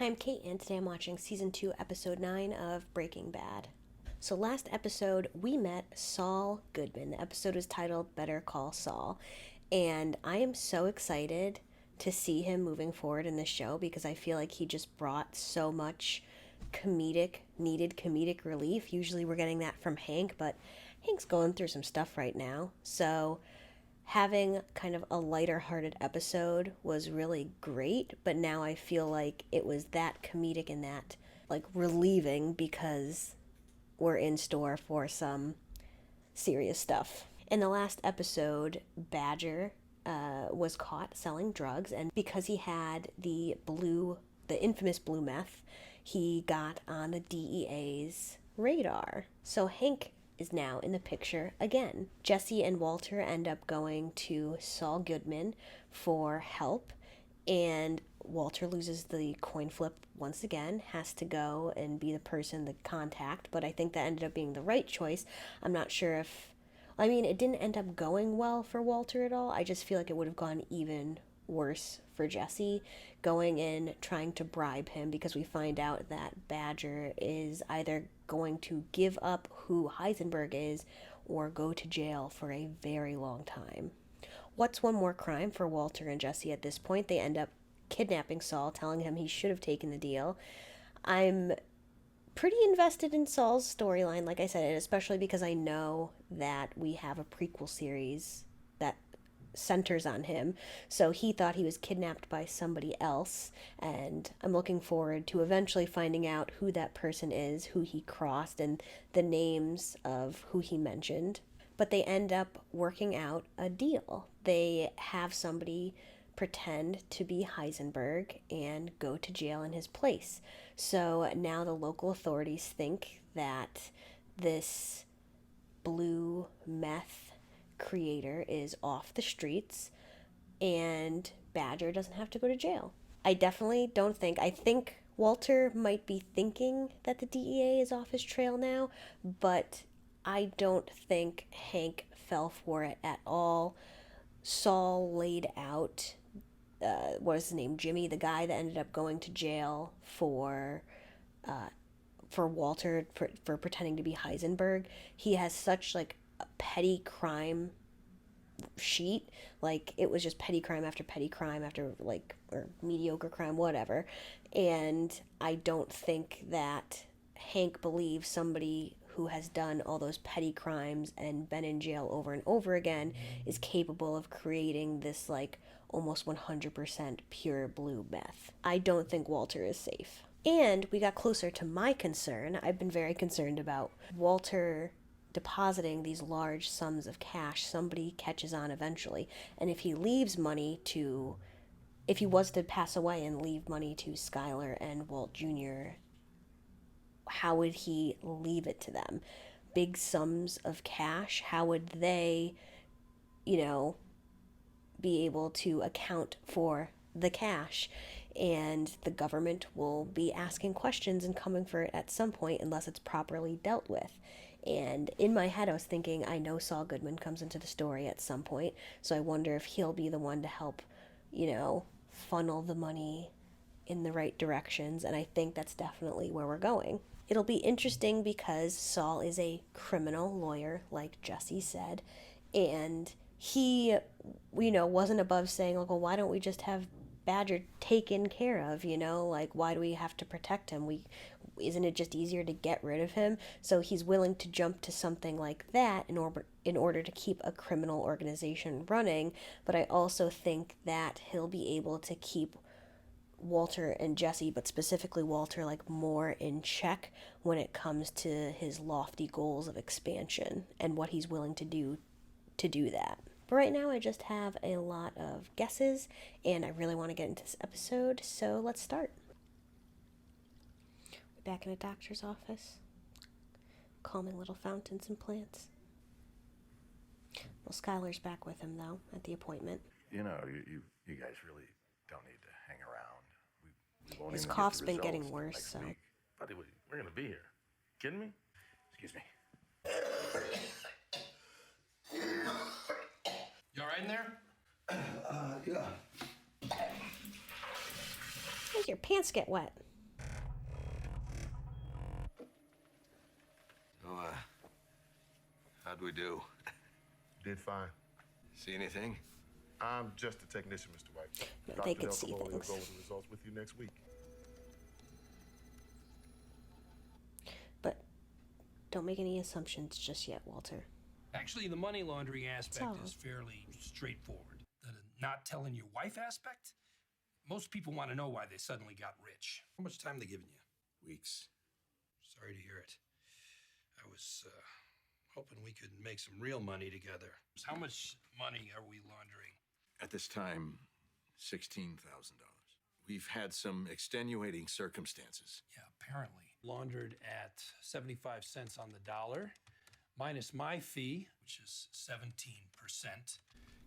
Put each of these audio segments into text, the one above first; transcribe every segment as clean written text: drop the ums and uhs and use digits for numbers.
Hi, I'm Kate, and today I'm watching Season 2, Episode 9 of Breaking Bad. So last episode, we met Saul Goodman. The episode was titled Better Call Saul, and I am so excited to see him moving forward in this show because I feel like he just brought so much needed comedic relief. Usually we're getting that from Hank, but Hank's going through some stuff right now, so having kind of a lighter hearted episode was really great, but now I feel like it was that comedic and that like relieving because we're in store for some serious stuff. In the last episode, Badger was caught selling drugs, and because he had the infamous blue meth, he got on the DEA's radar. So Hank is now in the picture again. Jesse and Walter end up going to Saul Goodman for help, and Walter loses the coin flip once again, has to go and be the person to contact, but I think that ended up being the right choice. I'm not sure if, I mean, it didn't end up going well for Walter at all. I just feel like it would have gone even worse for Jesse going in trying to bribe him, because we find out that Badger is either going to give up who Heisenberg is or go to jail for a very long time. What's one more crime for Walter and Jesse at this point? They end up kidnapping Saul, telling him he should have taken the deal. I'm pretty invested in Saul's storyline, like I said, especially because I know that we have a prequel series that centers on him. So he thought he was kidnapped by somebody else, and I'm looking forward to eventually finding out who that person is, who he crossed, and the names of who he mentioned. But they end up working out a deal. They have somebody pretend to be Heisenberg and go to jail in his place. So now the local authorities think that this blue meth creator is off the streets and Badger doesn't have to go to jail. I definitely don't think, I think Walter might be thinking that the DEA is off his trail now, but I don't think Hank fell for it at all. Saul laid out, what is his name, Jimmy, the guy that ended up going to jail for Walter for pretending to be Heisenberg. He has such like a petty crime sheet, like it was just petty crime after like, or mediocre crime, whatever. And I don't think that Hank believes somebody who has done all those petty crimes and been in jail over and over again is capable of creating this like almost 100% pure blue meth. I don't think Walter is safe. And we got closer to my concern. I've been very concerned about Walter depositing these large sums of cash. Somebody catches on eventually. And if he was to pass away and leave money to Skylar and Walt Jr., how would he leave it to them? Big sums of cash? How would they, be able to account for the cash? And the government will be asking questions and coming for it at some point unless it's properly dealt with. And in my head, I was thinking, I know Saul Goodman comes into the story at some point, so I wonder if he'll be the one to help, funnel the money in the right directions, and I think that's definitely where we're going. It'll be interesting because Saul is a criminal lawyer, like Jesse said, and he, wasn't above saying, like, well, why don't we just have Badger taken care of, like, why do we have to protect him? Isn't it just easier to get rid of him? So he's willing to jump to something like that in order to keep a criminal organization running, but I also think that he'll be able to keep Walter and Jesse, but specifically Walter, like more in check when it comes to his lofty goals of expansion and what he's willing to do that. But right now I just have a lot of guesses and I really want to get into this episode, so let's start. We're back in a doctor's office. Calming little fountains and plants. Well, Skylar's back with him though at the appointment. You guys really don't need to hang around. We won't His even cough's get the been getting results worse, next so. week. Buddy, we're gonna be here. Kidding me? Excuse me. You all right in there? Yeah. Why'd your pants get wet? How'd we do? Did fine. See anything? I'm just a technician, Mr. White. No, Dr. they can Del see Cavoli will things. go over the results with you next week. But don't make any assumptions just yet, Walter. Actually, the money laundering aspect all. is fairly straightforward. The not telling your wife aspect? Most people want to know why they suddenly got rich. How much time they giving you? Weeks. Sorry to hear it. I was hoping we could make some real money together. How much money are we laundering? At this time, $16,000. We've had some extenuating circumstances. Yeah, apparently. Laundered at 75 cents on the dollar, minus my fee, which is 17%,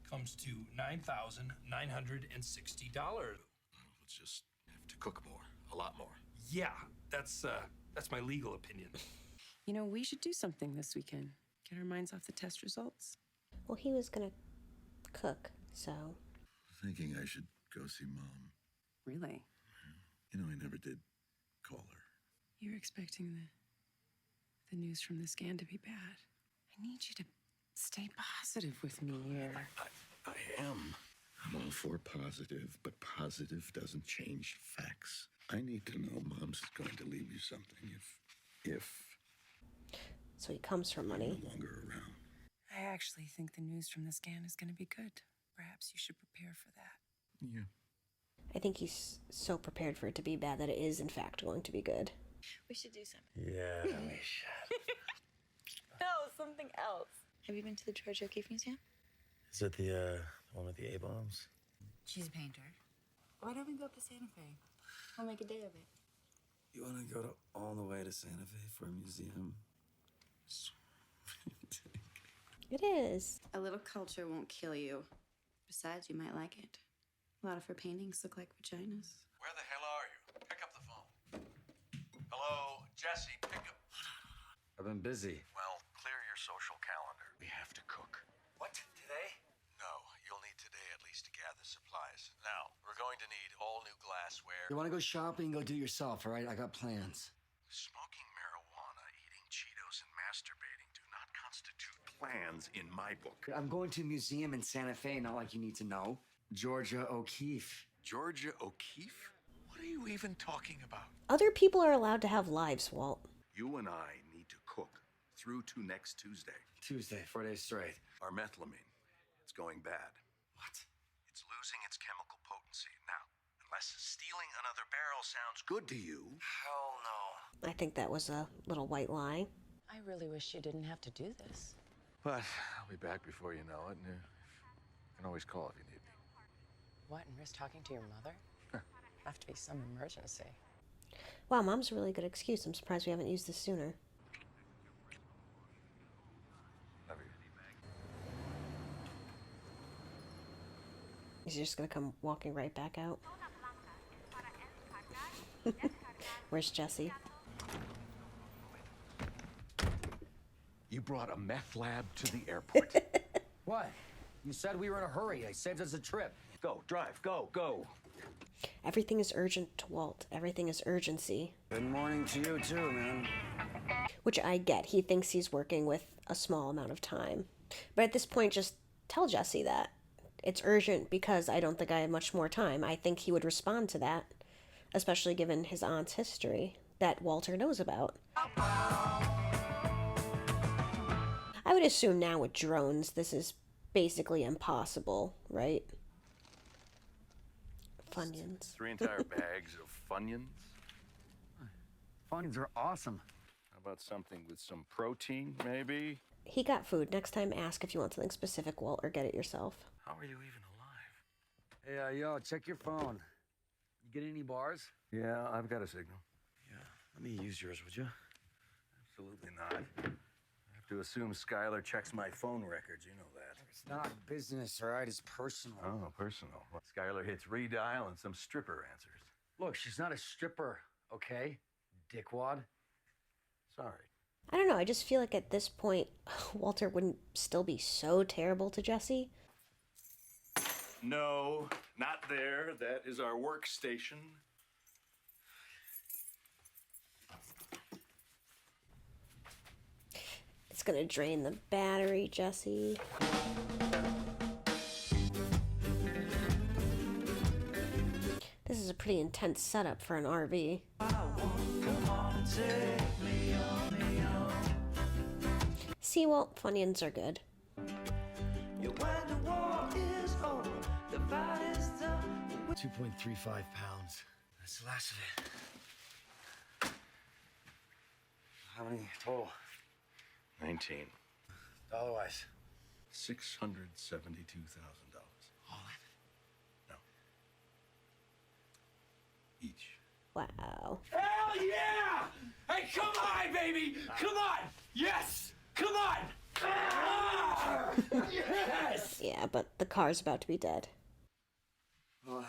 comes to $9,960. Let's just have to cook more, a lot more. Yeah, that's my legal opinion. You know, we should do something this weekend. Get our minds off the test results. Well, he was gonna cook, so. Thinking I should go see Mom. Really? You know, I never did call her. You're expecting the news from the scan to be bad. I need you to stay positive with me here. I am. I'm all for positive, but positive doesn't change facts. I need to know Mom's going to leave you something if So he comes for money. no longer around. I actually think the news from the scan is going to be good. Perhaps you should prepare for that. Yeah. I think he's so prepared for it to be bad that it is, in fact, going to be good. We should do something. Yeah, we should. No, something else. Have you been to the George O'Keeffe Museum? Is it the one with the A-bombs? She's a painter. Why don't we go up to Santa Fe? We'll make a day of it. You want to go all the way to Santa Fe for a museum? It is. A little culture won't kill you. Besides, you might like it. A lot of her paintings look like vaginas. Where the hell are you? Pick up the phone. Hello, Jesse, pick up. I've been busy. Well, clear your social calendar. We have to cook. What? Today? No, you'll need today at least to gather supplies. Now, we're going to need all new glassware. You want to go shopping? Go do it yourself, all right? I got plans. Smoking marijuana, eating Cheetos, and masturbating do not constitute plans in my book. I'm going to a museum in Santa Fe, not like you need to know. Georgia O'Keeffe. Georgia O'Keeffe? What are you even talking about? Other people are allowed to have lives, Walt. You and I need to cook through to next Tuesday. Tuesday, 4 days straight. Our methylamine, it's going bad. What? It's losing its chemical potency. Now, unless stealing another barrel sounds good to you. Hell no. I think that was a little white lie. I really wish you didn't have to do this. But I'll be back before you know it, and you can always call if you need me. What, and risk talking to your mother? Have to be some emergency. Wow, Mom's a really good excuse. I'm surprised we haven't used this sooner. Love you. He's just gonna come walking right back out. Where's Jesse? You brought a meth lab to the airport. What? You said we were in a hurry. I saved us a trip. Go, drive, go, go. Everything is urgent to Walt. Everything is urgency. Good morning to you, too, man. Which I get. He thinks he's working with a small amount of time. But at this point, just tell Jesse that. It's urgent because I don't think I have much more time. I think he would respond to that, especially given his aunt's history that Walter knows about. I would assume now with drones, this is basically impossible, right? Funyuns. 3 entire bags of Funyuns. Funyuns are awesome. How about something with some protein, maybe? He got food. Next time, ask if you want something specific, Walt, or get it yourself. How are you even alive? Hey, yo, check your phone. You get any bars? Yeah, I've got a signal. Yeah. Let me use yours, would you? Absolutely not. I have to assume Skylar checks my phone records. You know that. It's not business, all right? It's personal. Oh, personal. Well, Skylar hits redial and some stripper answers. Look, she's not a stripper, okay? Dickwad. Sorry. I don't know. I just feel like at this point, Walter wouldn't still be so terrible to Jesse. No, not there. That is our workstation. gonna drain the battery, Jesse. This is a pretty intense setup for an RV. See, well, Funyuns are good. 2.35 pounds. That's the last of it. How many total? 19. Dollar-wise? $672,000. All No. Each. Wow. Hell yeah! Hey, come on, baby! Come on! Yes! Come on! Ah! Yes! Yeah, but the car's about to be dead. Well,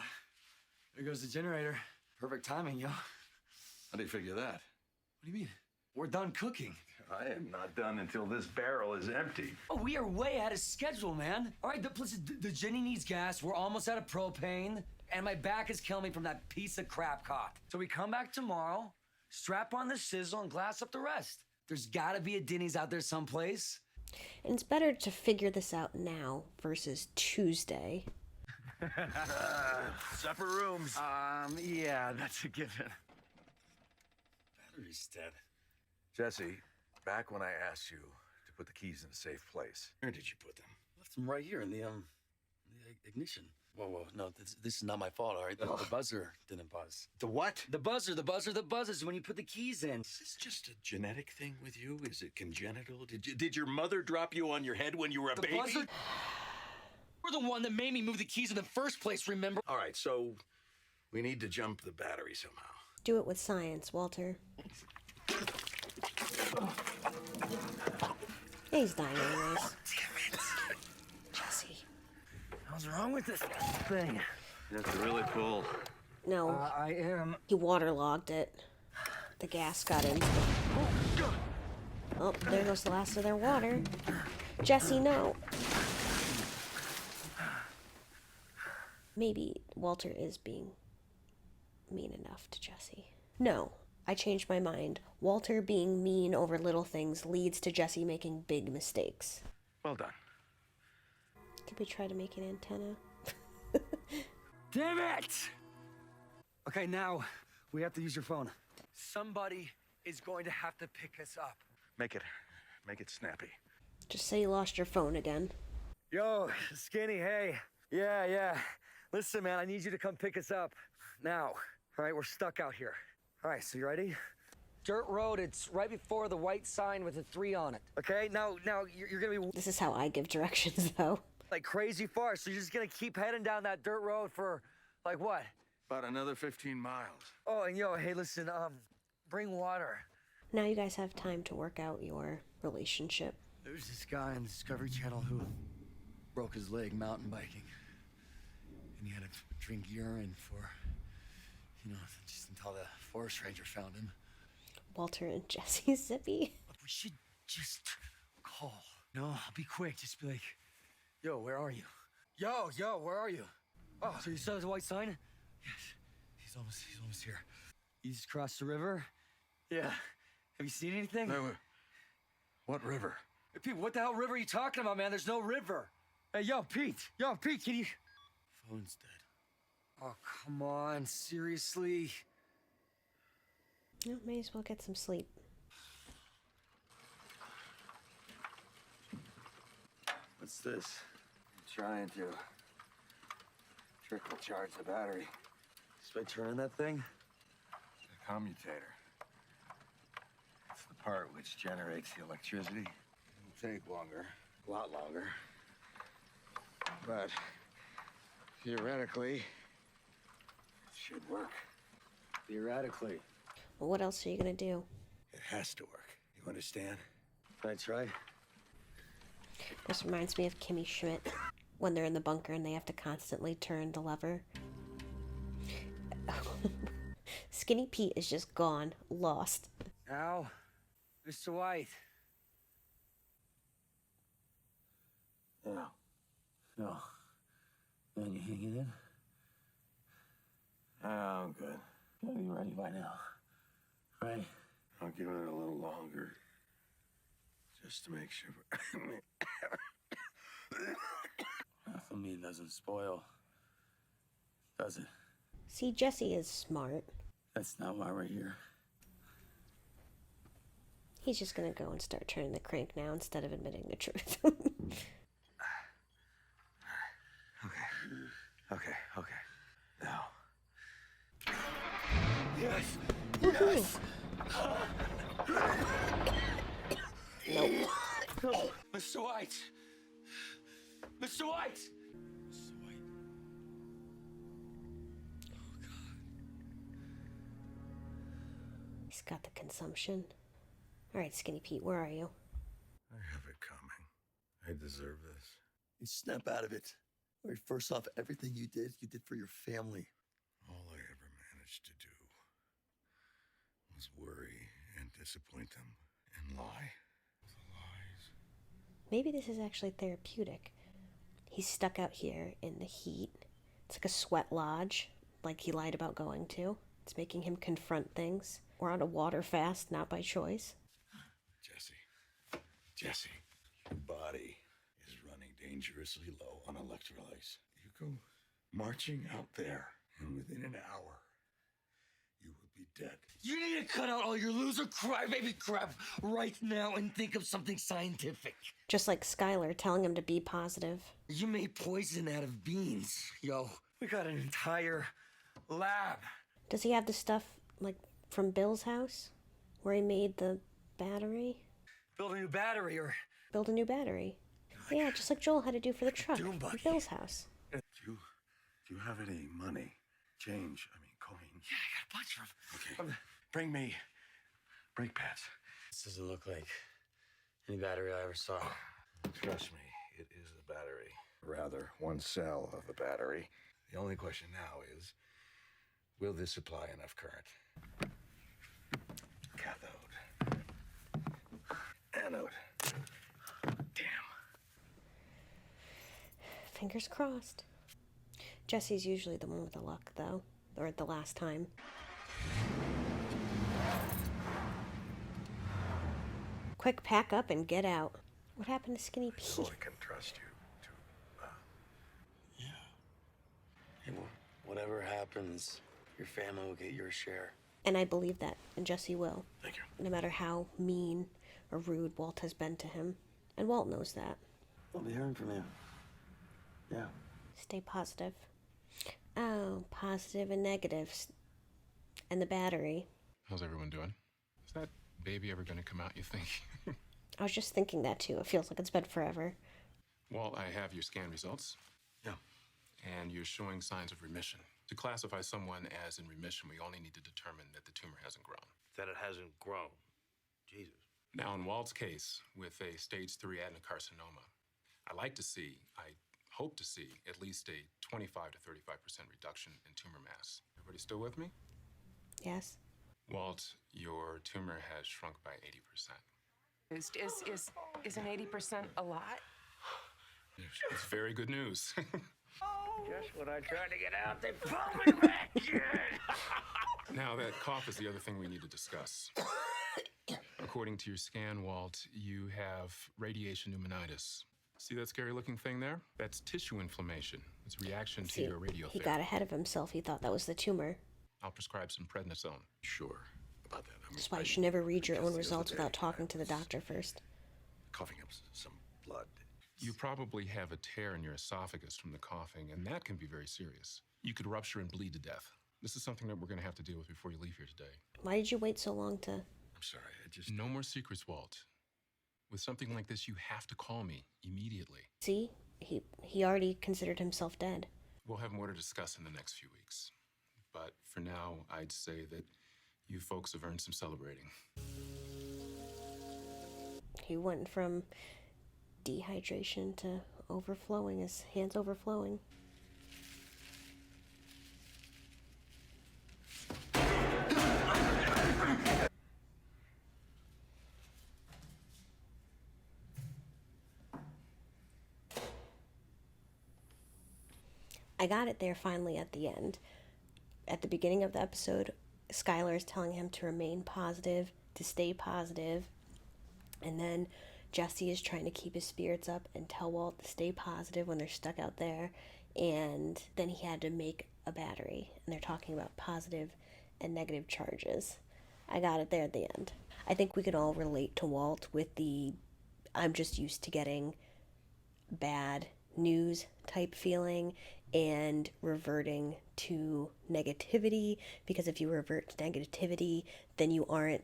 there goes the generator. Perfect timing, yo. How do you figure that? What do you mean? We're done cooking. I am not done until this barrel is empty. Oh, we are way ahead of schedule, man. All right, the Jenny needs gas. We're almost out of propane. And my back is killing me from that piece of crap cock. So we come back tomorrow, strap on the sizzle, and glass up the rest. There's gotta be a Denny's out there someplace. And it's better to figure this out now versus Tuesday. Supper rooms. Yeah, that's a given. Battery's dead. Jesse, back when I asked you to put the keys in a safe place, where did you put them? Left them right here in the ignition. Whoa, no, this is not my fault, all right? The buzzer didn't buzz. The what? The buzzer that buzzes when you put the keys in. Is this just a genetic thing with you? Is it congenital? Did your mother drop you on your head when you were a baby? Buzzer? We're the one that made me move the keys in the first place, remember? All right, so we need to jump the battery somehow. Do it with science, Walter. He's dying anyways. Damn it. Jesse. What's wrong with this thing? You have to really pull. No, I am. he waterlogged it. The gas got in. Oh, there goes the last of their water. Jesse, no. Maybe Walter is being mean enough to Jesse. No, I changed my mind. Walter being mean over little things leads to Jesse making big mistakes. Well done. Could we try to make an antenna? Damn it! Okay, now we have to use your phone. Somebody is going to have to pick us up. Make it snappy. Just say you lost your phone again. Yo, Skinny, hey. Yeah. Listen, man, I need you to come pick us up. Now. All right, we're stuck out here. All right, so you ready? Dirt road, it's right before the white sign with a 3 on it. Okay, now you're gonna be This is how I give directions, though. like crazy far, so you're just gonna keep heading down that dirt road for, like what? About another 15 miles. Oh, and yo, hey, listen, bring water. Now you guys have time to work out your relationship. There's this guy on the Discovery Channel who broke his leg mountain biking. And he had to drink urine for, just until the forest ranger found him. Walter and Jesse Zippy. We should just call. No, I'll be quick. Just be like, yo, where are you? Yo, where are you? Oh, so you saw the white sign? Yes, he's almost here. You just crossed the river? Yeah. Have you seen anything? No, what river? Hey, Pete, what the hell river are you talking about, man? There's no river. Hey, yo, Pete, can you... Phone's dead. Oh, come on, seriously? No, may as well get some sleep. What's this? I'm trying to trickle charge the battery. Just by turning that thing. A commutator. It's the part which generates the electricity. It'll take longer, a lot longer. But theoretically, it should work. Theoretically. Well, what else are you gonna do? It has to work. You understand? Can I try? This reminds me of Kimmy Schmidt when they're in the bunker and they have to constantly turn the lever. Skinny Pete is just gone, lost. Now, Mr. White. No. Man, you hanging in? I'm good. Gotta be ready by now. Right? I'll give it a little longer. Just to make sure. Methylamine doesn't spoil, does it? See, Jesse is smart. That's not why we're here. He's just gonna go and start turning the crank now instead of admitting the truth. Okay. Now. Yes! Yes! Nope. Mr. White! Mr. White! He's got the consumption. All right, Skinny Pete, where are you? I have it coming. I deserve this. You snap out of it. All right, first off, everything you did for your family. All I ever managed to do was worry and disappoint them and lie. The lies. Maybe this is actually therapeutic. He's stuck out here in the heat. It's like a sweat lodge, like he lied about going to. It's making him confront things. We're on a water fast, not by choice. Jesse, your body is running dangerously low on electrolytes. You go marching out there, and within an hour, you will be dead. You need to cut out all your loser crybaby crap right now and think of something scientific. Just like Skylar telling him to be positive. You made poison out of beans, yo. We got an entire lab. Does he have the stuff, like, from Bill's house? Where he made the battery? Build a new battery or... Build a new battery. Yeah, just like Joel had to do for the truck Doom at buggy. Bill's house. Do you have any money? Change, coins. Yeah, I got a bunch of them. Okay. Bring me brake pads. This doesn't look like any battery I ever saw. Trust me, it is a battery. Rather, one cell of a battery. The only question now is, will this supply enough current? Cathode. Anode. Damn. Fingers crossed. Jesse's usually the one with the luck, though. Or the last time. Quick, pack up and get out. What happened to Skinny So Pete? I can trust you to, Hey, well, whatever happens, your family will get your share. And I believe that, and Jesse will. Thank you. No matter how mean or rude Walt has been to him. And Walt knows that. I'll be hearing from you. Yeah. Stay positive. Oh, positive and negatives. And the battery. How's everyone doing? Is that baby ever going to come out, you think? I was just thinking that too. It feels like it's been forever. Well, I have your scan results. Yeah. And you're showing signs of remission. To classify someone as in remission, we only need to determine that the tumor hasn't grown. That it hasn't grown. Jesus. Now, in Walt's case, with a stage 3 adenocarcinoma, I hope to see at least a 25 to 35% reduction in tumor mass. Everybody still with me? Yes. Walt, your tumor has shrunk by 80%. Is an 80% a lot? It's very good news. Just when I tried to get out, they pulled me back in. Now, that cough is the other thing we need to discuss. According to your scan, Walt, you have radiation pneumonitis. See that scary looking thing there? That's tissue inflammation. It's a reaction to your radiotherapy. He got ahead of himself. He thought that was the tumor. I'll prescribe some prednisone. Sure about that. That's why you should never read your own results without talking to the doctor first. Coughing up some blood. You probably have a tear in your esophagus from the coughing, and that can be very serious. You could rupture and bleed to death. This is something that we're going to have to deal with before you leave here today. Why did you wait so long to... I'm sorry, No more secrets, Walt. With something like this, you have to call me immediately. See? He already considered himself dead. We'll have more to discuss in the next few weeks. But for now, I'd say that you folks have earned some celebrating. He went from dehydration to overflowing, his hands overflowing. I got it there finally at the end. At the beginning of the episode, Skylar is telling him to remain positive, to stay positive. And then Jesse is trying to keep his spirits up and tell Walt to stay positive when they're stuck out there. And then he had to make a battery. And they're talking about positive and negative charges. I got it there at the end. I think we can all relate to Walt with the I'm just used to getting bad news type feeling and reverting to negativity, because if you revert to negativity, then you aren't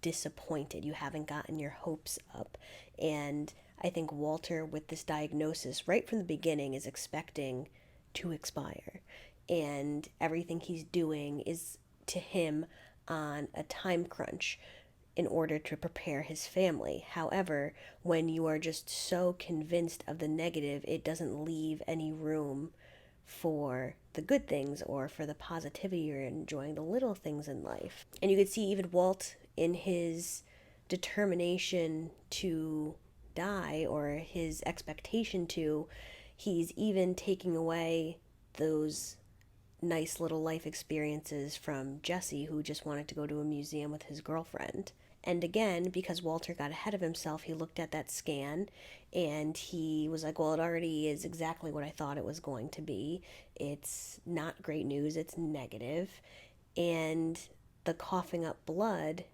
disappointed. You haven't gotten your hopes up. And I think Walter, with this diagnosis right from the beginning, is expecting to expire. And everything he's doing is, to him, on a time crunch in order to prepare his family. However, when you are just so convinced of the negative, it doesn't leave any room for the good things or for the positivity or enjoying the little things in life. And you could see even Walt in his determination to die, or his expectation to, he's even taking away those nice little life experiences from Jesse, who just wanted to go to a museum with his girlfriend. And again, because Walter got ahead of himself, he looked at that scan and he was like, well, it already is exactly what I thought it was going to be. It's not great news, it's negative. And the coughing up blood,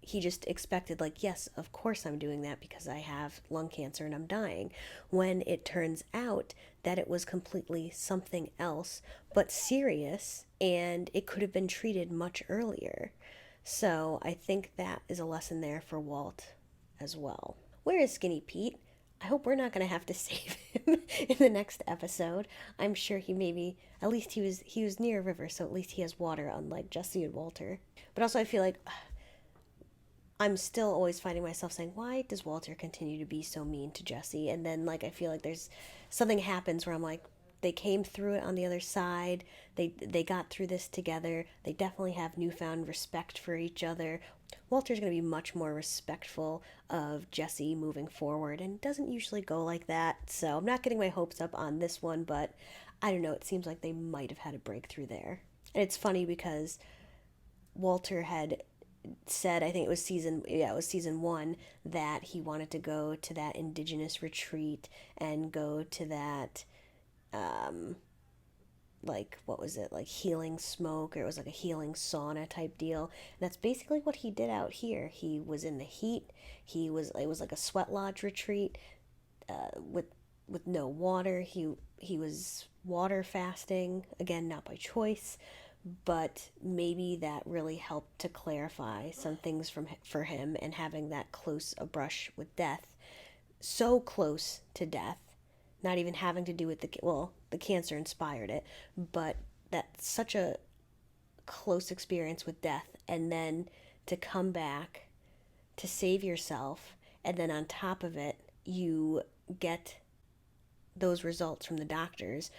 he just expected, like, yes, of course I'm doing that because I have lung cancer and I'm dying. When it turns out that it was completely something else, but serious, and it could have been treated much earlier. So I think that is a lesson there for Walt as well. Where is Skinny Pete? I hope we're not going to have to save him in the next episode. I'm sure he maybe, at least he was near a river, so at least he has water, unlike Jesse and Walter. But also I feel like I'm still always finding myself saying, why does Walter continue to be so mean to Jesse? And then, like, I feel like there's something happens where I'm like, they came through it on the other side. They got through this together. They definitely have newfound respect for each other. Walter's going to be much more respectful of Jesse moving forward, and it doesn't usually go like that. So I'm not getting my hopes up on this one, but I don't know. It seems like they might have had a breakthrough there. And it's funny because Walter had said, I think it was season 1, that he wanted to go to that indigenous retreat and go to that like, what was it, like healing smoke, or it was like a healing sauna type deal. And that's basically what he did out here. He was in the heat. It was like a sweat lodge retreat with no water. He was water fasting, again, not by choice, but maybe that really helped to clarify some things for him, and having that close a brush with death, so close to death, not even having to do with the cancer inspired it, but that's such a close experience with death, and then to come back to save yourself, and then on top of it, you get those results from the doctors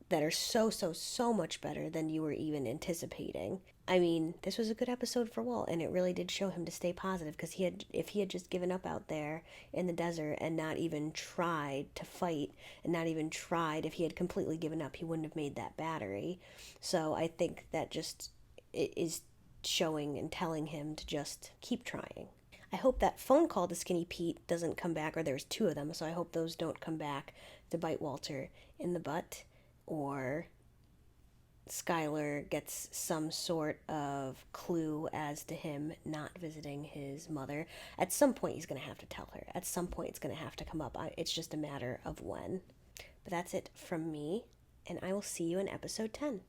that are so much better than you were even anticipating. I mean, this was a good episode for Walt, and it really did show him to stay positive, because if he had just given up out there in the desert and not even tried to fight, and not even tried, if he had completely given up, he wouldn't have made that battery. So I think that just is showing and telling him to just keep trying. I hope that phone call to Skinny Pete doesn't come back, or there's 2 of them, so I hope those don't come back to bite Walter in the butt, or Skylar gets some sort of clue as to him not visiting his mother. At some point, he's going to have to tell her. At some point, it's going to have to come up. It's just a matter of when. But that's it from me, and I will see you in episode 10.